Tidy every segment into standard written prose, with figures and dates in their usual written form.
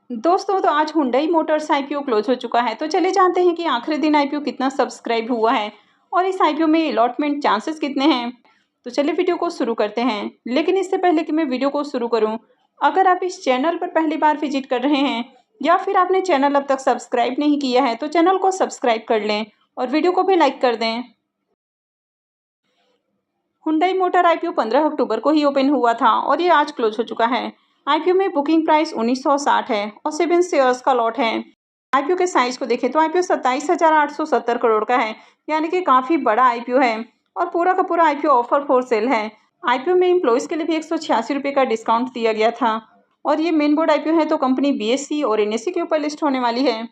दोस्तों तो आज हुंडई मोटर्स आईपीओ क्लोज हो चुका है। तो चले जानते हैं कि आखिरी दिन आईपीओ कितना सब्सक्राइब हुआ है और इस आईपीओ में अलॉटमेंट चांसेस कितने हैं। तो चलिए वीडियो को शुरू करते हैं। लेकिन इससे पहले कि मैं वीडियो को शुरू करूं, अगर आप इस चैनल पर पहली बार विजिट कर रहे हैं या फिर आपने चैनल अब तक सब्सक्राइब नहीं किया है तो चैनल को सब्सक्राइब कर लें और वीडियो को भी लाइक कर दें। हुंडई मोटर आईपीओ 15 अक्टूबर को ही ओपन हुआ था और ये आज क्लोज हो चुका है। आईपीओ में बुकिंग प्राइस 1960 है और 7 शेयर्स का लॉट है। आईपीओ के साइज को देखें तो आईपीओ 27,870 करोड़ का है, यानी कि काफ़ी बड़ा आईपीओ है और पूरा का पूरा आईपीओ ऑफर फॉर सेल है। आईपीओ में एम्प्लॉयज़ के लिए भी 186 रुपये का डिस्काउंट दिया गया था और ये मेन बोर्ड आईपीओ है, तो कंपनी बीएसई और एनएसई के ऊपर लिस्ट होने वाली है।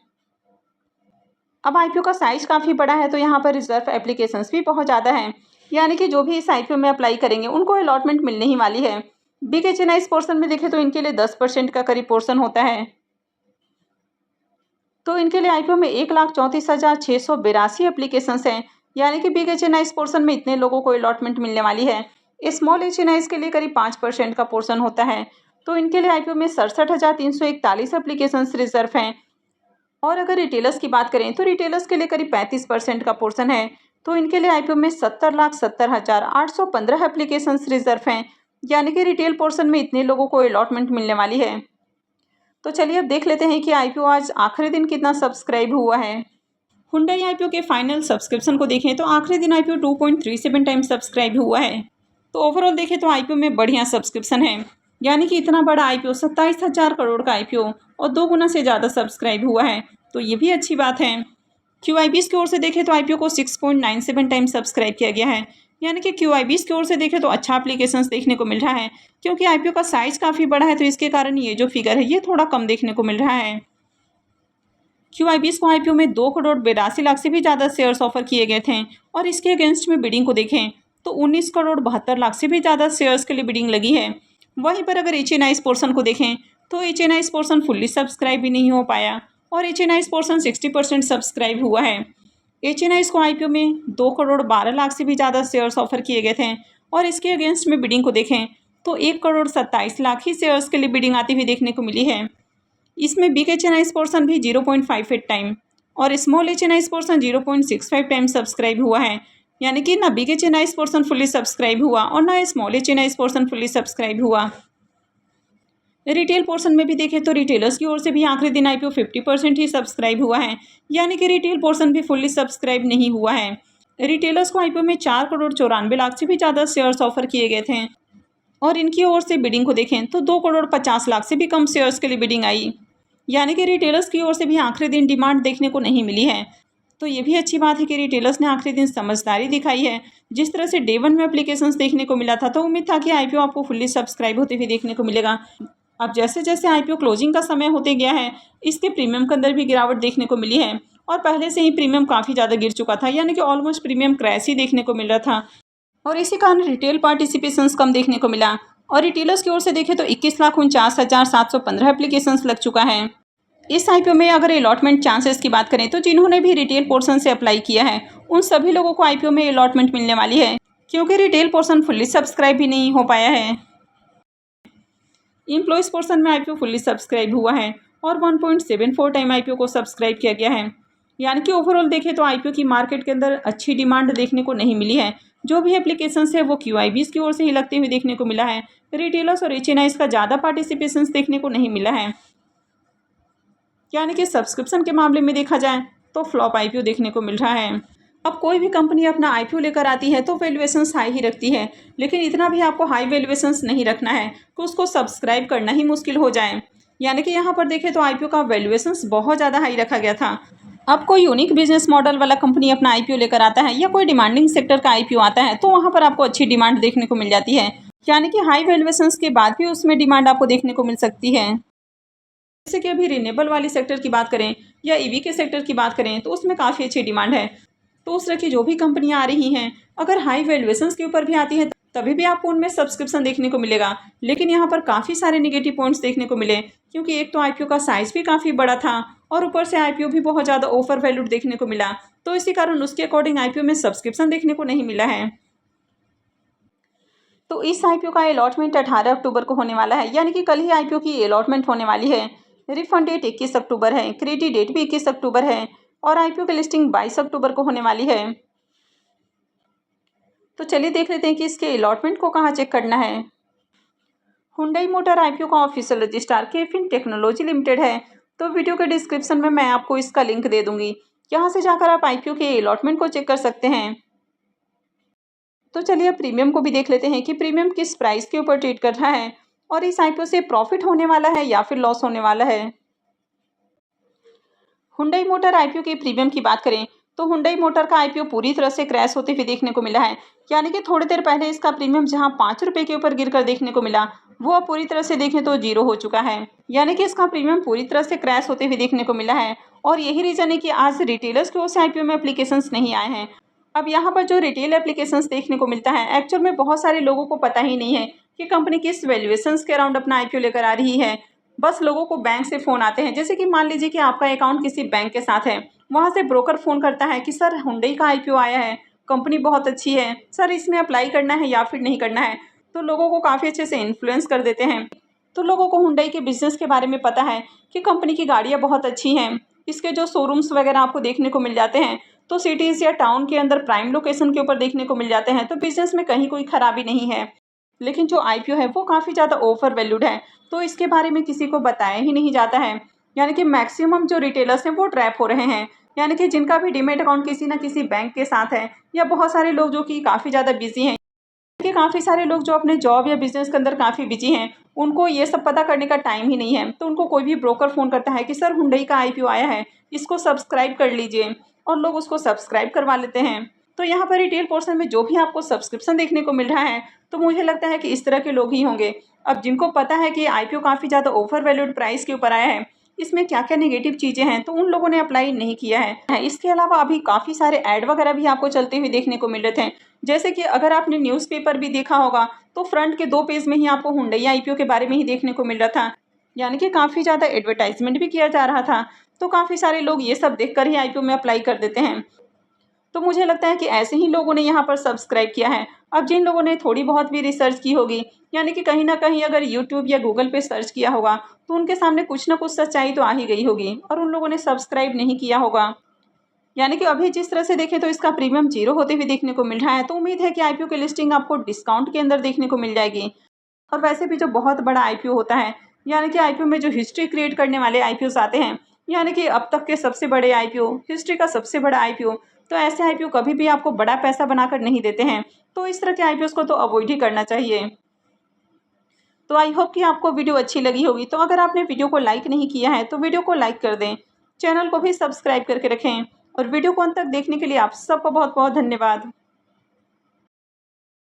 अब आईपीओ का साइज काफ़ी बड़ा है तो यहाँ पर रिजर्व एप्लीकेशंस भी बहुत ज़्यादा हैं, यानी कि जो भी इस आईपीओ में अप्लाई करेंगे उनको अलॉटमेंट मिलने ही वाली है। बिग एचएनआईज पोर्शन में देखें तो इनके लिए 10% का करीब पोर्शन होता है। तो इनके लिए आईपीओ में 1,34,682 एप्लीकेशंस हैं, यानी कि बिग एचएनआईज पोर्शन में इतने लोगों को अलॉटमेंट मिलने वाली है। स्मॉल एचएनआईज के लिए करीब 5% का पोर्शन होता है। तो इनके लिए आईपीओ में 67,341 एप्लीकेशंस रिजर्व हैं। और अगर रिटेलर्स की बात करें तो रिटेलर्स के लिए करीब 35% का पोर्शन है। तो इनके लिए आईपीओ में 70,70,815 एप्लीकेशंस रिजर्व हैं, यानी कि रिटेल पोर्शन में इतने लोगों को अलॉटमेंट मिलने वाली है। तो चलिए अब देख लेते हैं कि आईपीओ आज आखिरी दिन कितना सब्सक्राइब हुआ है। हुंडई आईपीओ के फाइनल सब्सक्रिप्शन को देखें तो आखिरी दिन आईपीओ 2.37 टाइम सब्सक्राइब हुआ है। तो ओवरऑल देखें तो आईपीओ में बढ़िया सब्सक्रिप्शन है, यानी कि इतना बड़ा आईपीओ 27,000 करोड़ का आईपीओ और 2 गुना से ज़्यादा सब्सक्राइब हुआ है, तो ये भी अच्छी बात है। क्यूआईबीएस की ओर से देखें तो आईपीओ को 6.97 टाइम सब्सक्राइब किया गया है, यानी कि क्यूआईबीएस की ओर से देखें तो अच्छा एप्लीकेशंस देखने को मिल रहा है। क्योंकि आईपीओ का साइज काफ़ी बड़ा है तो इसके कारण ये जो फिगर है ये थोड़ा कम देखने को मिल रहा है। क्यूआईबीएस को आईपीओ में 2,82,00,000 से भी ज़्यादा शेयर्स ऑफर किए गए थे और इसके अगेंस्ट में बिडिंग को देखें तो 19,72,00,000 से भी ज़्यादा शेयर्स के लिए बिडिंग लगी है। वहीं पर अगर एचएनआईज पोर्शन को देखें तो एचएनआईज पोर्शन फुल्ली सब्सक्राइब भी नहीं हो पाया और एचएनआईज पोर्शन 60% सब्सक्राइब हुआ है। एचएनआईज को आईपीओ में 2,12,00,000 से भी ज़्यादा शेयर्स ऑफर किए गए थे और इसके अगेंस्ट में बिडिंग को देखें तो 1,27,00,000 ही शेयर्स के लिए बिडिंग आती हुई देखने को मिली है। इसमें बिग एचएनआईज पोर्शन भी 0.58 टाइम और स्मॉल एचएनआईज पोर्शन 0.65 टाइम सब्सक्राइब हुआ है, यानी कि ना बिग एचएनआईज पोर्शन फुल्ली सब्सक्राइब हुआ और ना स्मॉल एचएनआईज पोर्शन फुल्ली सब्सक्राइब हुआ। रिटेल पोर्शन में भी देखें तो रिटेलर्स की ओर से भी आखिरी दिन आईपीओ 50% ही सब्सक्राइब हुआ है, यानी कि रिटेल पोर्शन भी फुल्ली सब्सक्राइब नहीं हुआ है। रिटेलर्स को आईपीओ में 4,94,00,000 से भी ज़्यादा शेयर्स ऑफर किए गए थे और इनकी ओर से बिडिंग को देखें तो 2,50,00,000 से भी कम शेयर्स के लिए बिडिंग आई, यानी कि रिटेलर्स की ओर से भी आखिरी दिन डिमांड देखने को नहीं मिली है। तो ये भी अच्छी बात है कि रिटेलर्स ने आखिरी दिन समझदारी दिखाई है। जिस तरह से डे वन में एप्लीकेशंस देखने को मिला था तो उम्मीद था कि आईपीओ आपको फुल्ली सब्सक्राइब होते हुए देखने को मिलेगा। अब जैसे जैसे आईपीओ क्लोजिंग का समय होते गया है इसके प्रीमियम के अंदर भी गिरावट देखने को मिली है और पहले से ही प्रीमियम काफ़ी ज़्यादा गिर चुका था, यानी कि ऑलमोस्ट प्रीमियम क्रैश ही देखने को मिल रहा था और इसी कारण रिटेल पार्टिसिपेशंस कम देखने को मिला। और रिटेलर्स की ओर से देखें तो 21,49,715 एप्लीकेशंस लग चुका है। इस आईपीओ में अगर अलॉटमेंट चांसेस की बात करें तो जिन्होंने भी रिटेल पोर्शन से अप्लाई किया है उन सभी लोगों को आईपीओ में अलॉटमेंट मिलने वाली है, क्योंकि रिटेल पोर्शन फुल्ली सब्सक्राइब भी नहीं हो पाया है। एम्प्लॉयज़ पोर्शन में आईपीओ फुल्ली सब्सक्राइब हुआ है और 1.74 टाइम आईपीओ को सब्सक्राइब किया गया है, यानी कि ओवरऑल देखें तो आईपीओ की मार्केट के अंदर अच्छी डिमांड देखने को नहीं मिली है। जो भी एप्लीकेशंस है वो क्यूआईबीएस की ओर से ही लगते हुए देखने को मिला है। रिटेलर्स और एचएनआईज का ज़्यादा पार्टिसिपेशंस देखने को नहीं मिला है, यानी कि सब्सक्रिप्शन के मामले में देखा जाए तो फ्लॉप आईपीओ देखने को मिल रहा है। अब कोई भी कंपनी अपना आईपीओ लेकर आती है तो वैल्यूएशंस हाई ही रखती है, लेकिन इतना भी आपको हाई वैल्यूएशंस नहीं रखना है कि उसको सब्सक्राइब करना ही मुश्किल हो जाए। यानी कि यहाँ पर देखें तो आईपीओ का वैल्यूएशंस बहुत ज़्यादा हाई रखा गया था। अब कोई यूनिक बिजनेस मॉडल वाला कंपनी अपना आईपीओ लेकर आता है या कोई डिमांडिंग सेक्टर का आईपीओ आता है तो वहाँ पर आपको अच्छी डिमांड देखने को मिल जाती है, यानी कि हाई वैल्यूएशंस के बाद भी उसमें डिमांड आपको देखने को मिल सकती है। जैसे कि अभी रिन्यूएबल वाली सेक्टर की बात करें या ईवी के सेक्टर की बात करें तो उसमें काफ़ी अच्छी डिमांड है। तो उस तरह की जो भी कंपनियां आ रही हैं अगर हाई वैल्यूएशंस के ऊपर भी आती है तभी भी आपको उनमें सब्सक्रिप्शन देखने को मिलेगा। लेकिन यहाँ पर काफ़ी सारे नेगेटिव पॉइंट्स देखने को मिले, क्योंकि एक तो आईपीओ का साइज़ भी काफ़ी बड़ा था और ऊपर से आईपीओ भी बहुत ज़्यादा ओवर वैल्यूड देखने को मिला, तो इसी कारण उसके अकॉर्डिंग आईपीओ में सब्सक्रिप्शन देखने को नहीं मिला है। तो इस आईपीओ का अलॉटमेंट 18 अक्टूबर को होने वाला है, यानी कि कल ही आईपीओ की अलॉटमेंट होने वाली है। रिफंड डेट 21 अक्टूबर है, क्रेडिट डेट भी 21 अक्टूबर है और आईपीओ की लिस्टिंग 22 अक्टूबर को होने वाली है। तो चलिए देख लेते हैं कि इसके अलॉटमेंट को कहाँ चेक करना है। हुंडई मोटर आईपीओ का ऑफिशियल रजिस्ट्रार केफिन टेक्नोलॉजी लिमिटेड है। तो वीडियो के डिस्क्रिप्शन में मैं आपको इसका लिंक दे दूंगी, यहाँ से जाकर आप आईपीओ के अलॉटमेंट को चेक कर सकते हैं। तो चलिए अब प्रीमियम को भी देख लेते हैं कि प्रीमियम किस प्राइस के ऊपर ट्रेड कर रहा है और इस आईपीओ से प्रॉफिट होने वाला है या फिर लॉस होने वाला है। हुंडई मोटर आईपीओ के प्रीमियम की बात करें तो हुंडई मोटर का आईपीओ पूरी तरह से क्रैश होते हुए देखने को मिला है। यानी कि थोड़ी देर पहले इसका प्रीमियम जहां 5 रुपये के ऊपर गिरकर देखने को मिला, वो अब पूरी तरह से देखें तो जीरो हो चुका है। यानी कि इसका प्रीमियम पूरी तरह से क्रैश होते हुए देखने को मिला है और यही रीजन है कि आज रिटेलर्स की ओर से आईपीओ में एप्लीकेशंस नहीं आए हैं। अब यहाँ पर जो रिटेल एप्लीकेशंस देखने को मिलता है, एक्चुअल में बहुत सारे लोगों को पता ही नहीं है कि कंपनी किस वैल्यूएशंस के अराउंड अपना आईपीओ लेकर आ रही है। बस लोगों को बैंक से फ़ोन आते हैं, जैसे कि मान लीजिए कि आपका अकाउंट किसी बैंक के साथ है, वहाँ से ब्रोकर फ़ोन करता है कि सर हुंडई का आईपीओ आया है, कंपनी बहुत अच्छी है, सर इसमें अप्लाई करना है या फिर नहीं करना है। तो लोगों को काफ़ी अच्छे से इन्फ्लुएंस कर देते हैं। तो लोगों को हुंडई के बिज़नेस के बारे में पता है कि कंपनी की गाड़ियाँ बहुत अच्छी हैं, इसके जो शोरूम्स वगैरह आपको देखने को मिल जाते हैं तो सिटीज़ या टाउन के अंदर प्राइम लोकेशन के ऊपर देखने को मिल जाते हैं, तो बिज़नेस में कहीं कोई खराबी नहीं है। लेकिन जो आईपीओ है वो काफ़ी ज़्यादा ओवर वैल्यूड है, तो इसके बारे में किसी को बताया ही नहीं जाता है। यानी कि मैक्सिमम जो रिटेलर्स हैं वो ट्रैप हो रहे हैं। यानी कि जिनका भी डीमैट अकाउंट किसी ना किसी बैंक के साथ है, या बहुत सारे लोग जो कि काफ़ी ज़्यादा बिजी हैं, कि काफ़ी सारे लोग जो अपने जॉब या बिजनेस के अंदर काफ़ी बिजी हैं, उनको ये सब पता करने का टाइम ही नहीं है। तो उनको कोई भी ब्रोकर फ़ोन करता है कि सर हुंडई का आईपीओ आया है, इसको सब्सक्राइब कर लीजिए, और लोग उसको सब्सक्राइब करवा लेते हैं। तो यहाँ पर रिटेल पोर्शन में जो भी आपको सब्सक्रिप्शन देखने को मिल रहा है, तो मुझे लगता है कि इस तरह के लोग ही होंगे। अब जिनको पता है कि आईपीओ काफ़ी ज़्यादा ओवर वैल्यूड प्राइस के ऊपर आया है, इसमें क्या क्या नेगेटिव चीज़ें हैं, तो उन लोगों ने अप्लाई नहीं किया है। इसके अलावा अभी काफ़ी सारे ऐड वगैरह भी आपको चलते हुए देखने को मिल रहे थे। जैसे कि अगर आपने न्यूज़पेपर भी देखा होगा तो फ्रंट के 2 पेज में ही आपको हुंडई आईपीओ के बारे में ही देखने को मिल रहा था। यानी कि काफ़ी ज़्यादा एडवर्टाइजमेंट भी किया जा रहा था। तो काफ़ी सारे लोग ये सब देखकर ही आईपीओ में अप्लाई कर देते हैं। तो मुझे लगता है कि ऐसे ही लोगों ने यहाँ पर सब्सक्राइब किया है। अब जिन लोगों ने थोड़ी बहुत भी रिसर्च की होगी, यानी कि कहीं ना कहीं अगर यूट्यूब या गूगल पे सर्च किया होगा, तो उनके सामने कुछ ना कुछ सच्चाई तो आ ही गई होगी और उन लोगों ने सब्सक्राइब नहीं किया होगा। यानी कि अभी जिस तरह से देखें तो इसका प्रीमियम जीरो होते हुए देखने को मिल रहा है। तो उम्मीद है कि आईपीओ की लिस्टिंग आपको डिस्काउंट के अंदर देखने को मिल जाएगी। और वैसे भी जो बहुत बड़ा आईपीओ होता है, यानी कि आईपीओ में जो हिस्ट्री क्रिएट करने वाले आईपीओस आते हैं, यानी कि अब तक के सबसे बड़े आईपीओ, हिस्ट्री का सबसे बड़ा आईपीओ, तो ऐसे आईपीओ कभी भी आपको बड़ा पैसा बनाकर नहीं देते हैं। तो इस तरह के आईपीओस को तो अवॉइड ही करना चाहिए। तो आई होप कि आपको वीडियो अच्छी लगी होगी। तो अगर आपने वीडियो को लाइक नहीं किया है तो वीडियो को लाइक कर दें, चैनल को भी सब्सक्राइब करके रखें, और वीडियो को अंत तक देखने के लिए आप सबका बहुत बहुत धन्यवाद।